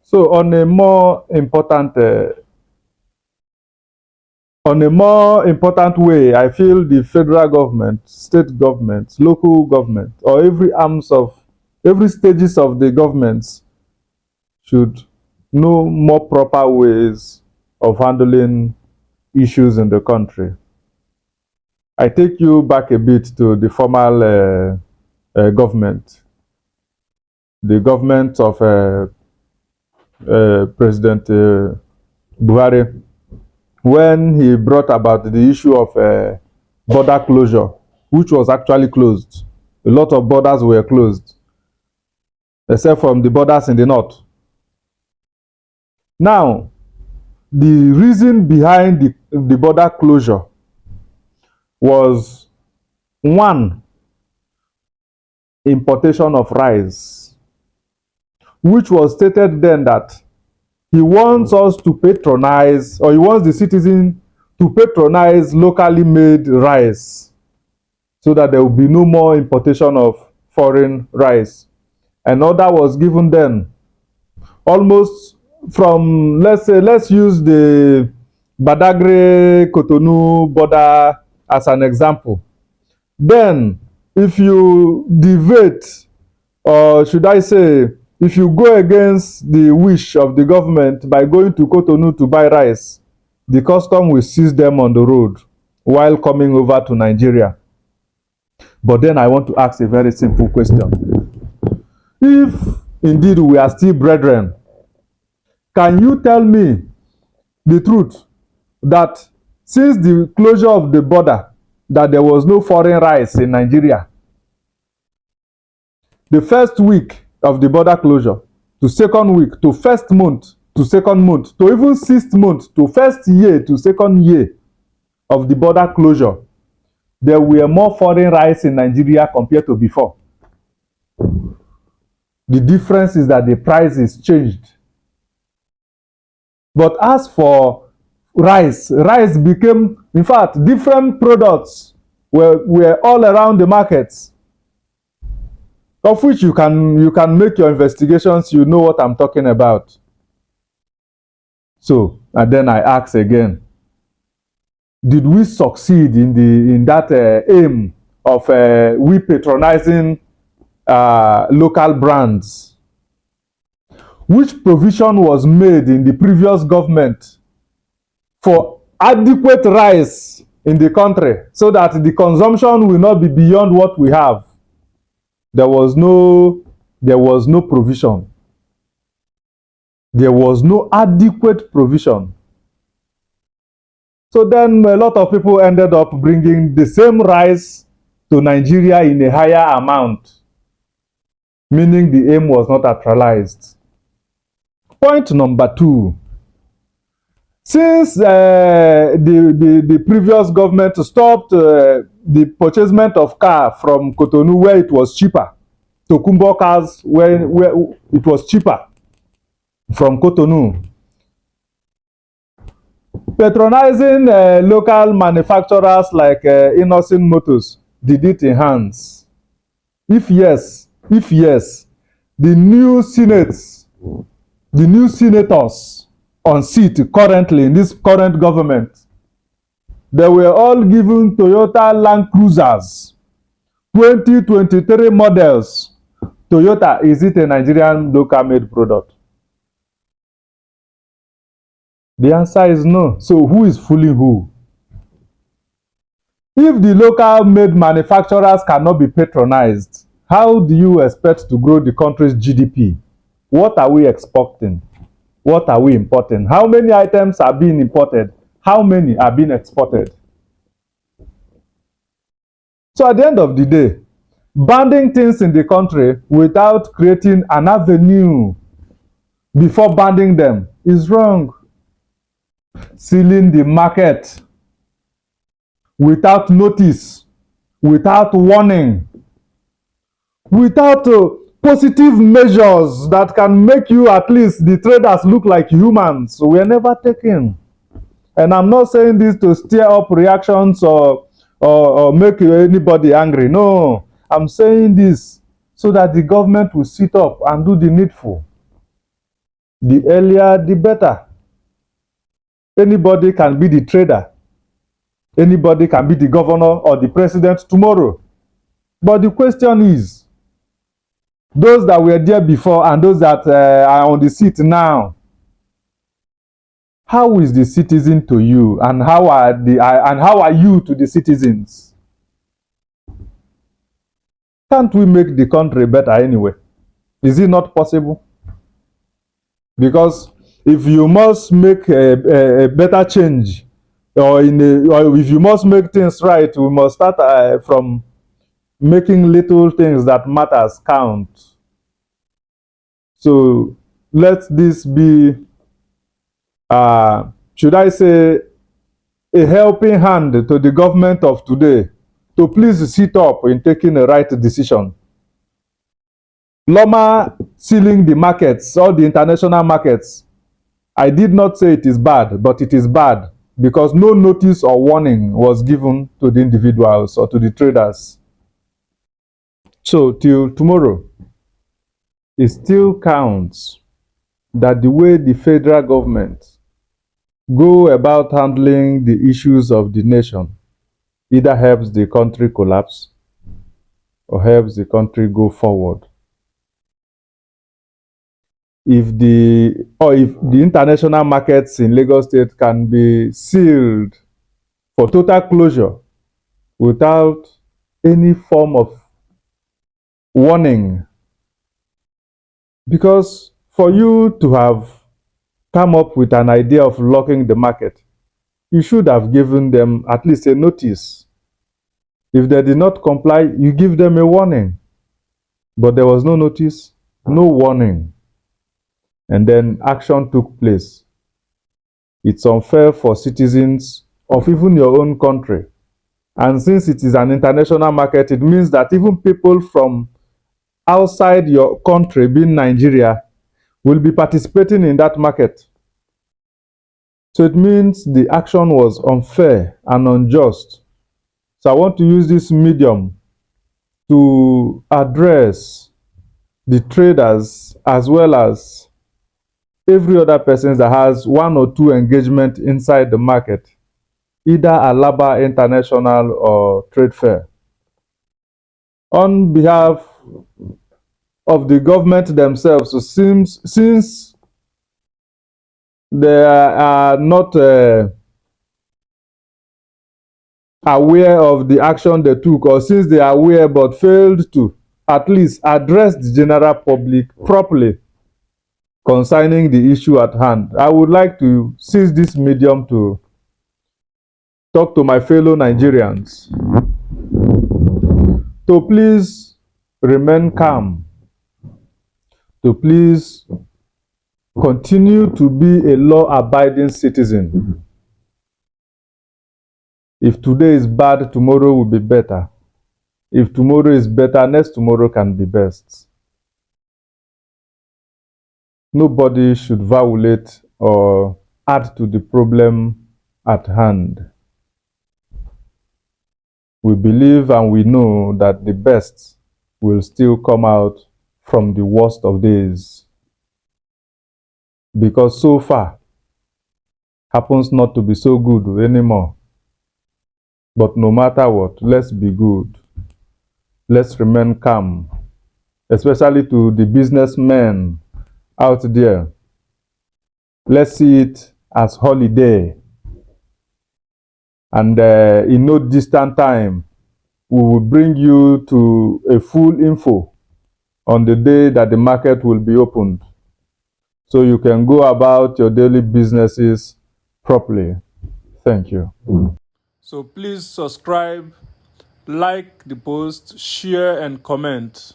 So on a more important way, I feel the federal government, state government, local government, or every stages of the governments should know more proper ways of handling issues in the country. I take you back a bit to the formal government, the government of President Buhari, when he brought about the issue of border closure, which was actually closed. A lot of borders were closed, except from the borders in the north. Now, the reason behind the border closure was one, importation of rice, which was stated then that he wants us to patronize, or he wants the citizen to patronize locally made rice so that there will be no more importation of foreign rice. An order was given then, almost from, let's use the Badagry Cotonou border as an example. Then, if you deviate, or should I say, if you go against the wish of the government by going to Cotonou to buy rice, the custom will seize them on the road while coming over to Nigeria. But then I want to ask a very simple question. If indeed we are still brethren, can you tell me the truth that since the closure of the border, that there was no foreign rice in Nigeria? The first week of the border closure, to second week, to first month, to second month, to even sixth month, to first year, to second year of the border closure, there were more foreign rice in Nigeria compared to before. The difference is that the price is changed. But as for rice became, in fact, different products were all around the markets, of which you can make your investigations, you know what I'm talking about. So, and then I ask again, did we succeed in that aim of we patronizing local brands? Which provision was made in the previous government for adequate rice in the country so that the consumption will not be beyond what we have? There was no provision. There was no adequate provision. So then a lot of people ended up bringing the same rice to Nigeria in a higher amount, meaning the aim was not actualized. Point number two. Since the previous government stopped the purchasement of car from Cotonou where it was cheaper, to Kumbo cars where it was cheaper from Cotonou, patronizing local manufacturers like Innocent Motors, did it enhance? If yes, the new senators on seat currently in this current government, they were all given Toyota Land Cruisers, 2023 models. Toyota, is it a Nigerian local made product? The answer is no. So who is fooling who? If the local made manufacturers cannot be patronized, how do you expect to grow the country's GDP? What are we exporting? What are we importing? How many items are being imported? How many are being exported? So at the end of the day, banning things in the country without creating an avenue before banning them is wrong. Sealing the market without notice, without warning, without positive measures that can make you, at least the traders, look like humans, were never taken. And I'm not saying this to stir up reactions or make anybody angry. No, I'm saying this so that the government will sit up and do the needful. The earlier, the better. Anybody can be the trader. Anybody can be the governor or the president tomorrow. But the question is, those that were there before and those that are on the seat now, how is the citizen to you, and how are you to the citizens? Can't we make the country better anyway? Is it not possible? Because if you must make a better change, or if you must make things right, we must start from making little things that matters count. So let this be, should I say, a helping hand to the government of today to please sit up in taking a right decision. Loma sealing the markets, all the international markets, I did not say it is bad, but it is bad because no notice or warning was given to the individuals or to the traders. So till tomorrow, it still counts that the way the federal government go about handling the issues of the nation either helps the country collapse or helps the country go forward. If the international markets in Lagos State can be sealed for total closure without any form of warning, because for you to have come up with an idea of locking the market, you should have given them at least a notice. If they did not comply, you give them a warning. But there was no notice, no warning, and then action took place. It's unfair for citizens of even your own country. And since it is an international market, it means that even people from outside your country, being Nigeria, will be participating in that market. So it means the action was unfair and unjust. So I want to use this medium to address the traders as well as every other person that has one or two engagement inside the market, either Alaba International or Tradefair. On behalf of the government themselves, so since they are not aware of the action they took, or since they are aware but failed to at least address the general public properly concerning the issue at hand, I would like to seize this medium to talk to my fellow Nigerians to please remain calm, to please continue to be a law-abiding citizen. If today is bad, tomorrow will be better. If tomorrow is better, next tomorrow can be best. Nobody should violate or add to the problem at hand. We believe and we know that the best will still come out from the worst of days. Because so far happens not to be so good anymore. But no matter what, let's be good. Let's remain calm, especially to the businessmen out there. Let's see it as holiday. And in no distant time, we will bring you to a full info on the day that the market will be opened, so you can go about your daily businesses properly. Thank you. So please subscribe, like the post, share and comment.